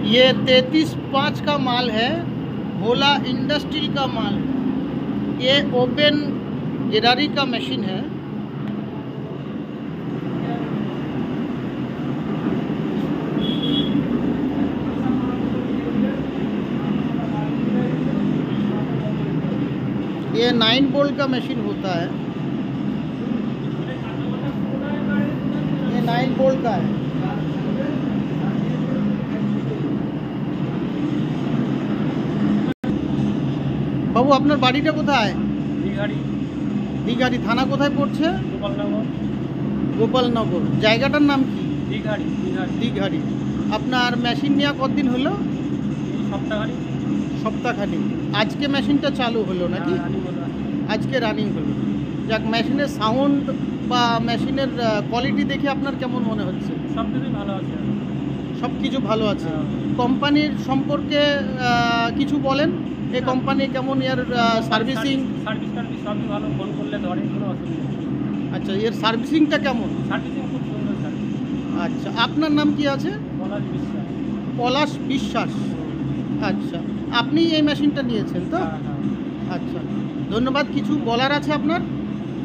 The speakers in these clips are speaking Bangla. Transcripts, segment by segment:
ये 33.5 का माल है, भोला इंडस्ट्रियल का माल है। ये ओपन गिरारी का मशीन है। ये 9 बोल्ट का मशीन होता है। ये 9 बोल्ट का है। বাবু আপনার বাড়িটা কোথায়? দিঘাড়ি থানা কোথায় পড়ছে? গোপালনগর। জায়গাটার নাম কি? দিঘাড়ি। আপনার মেশিন নেওয়া কতদিন হলো? সপ্তাহখানি। আজকে মেশিনটা চালু হলো নাকি? আজকে রানিং হলো। যাক, মেশিনের সাউন্ড বা মেশিনের কোয়ালিটি দেখে আপনার কেমন মনে হচ্ছে? সব কিছুই ভালো আছে। সব কিছু ভালো আছে। কোম্পানির সম্পর্কে কিছু বলেন। এই কোম্পানি কেমন, এর সার্ভিসিং? সার্ভিস সবই ভালো, ফোন করলে ধরে, কোনো অসুবিধা নেই। আচ্ছা, এর সার্ভিসিংটা কেমন? সার্ভিসিং খুব সুন্দর সার্ভিস। আচ্ছা, আপনার নাম কি আছে? পলাশ বিশ্বাস। পলাশ বিশ্বাস। আচ্ছা, আপনি এই মেশিনটা নিয়েছেন তো? আচ্ছা, ধন্যবাদ। কিছু বলার আছে আপনার?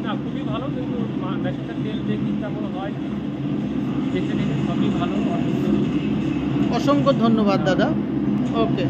না, খুবই ভালো, কিন্তু মেশিনটা তেল দেখি কেমন হয়, দেখে সবই ভালো। অসংখ্য ধন্যবাদ দাদা। ওকে।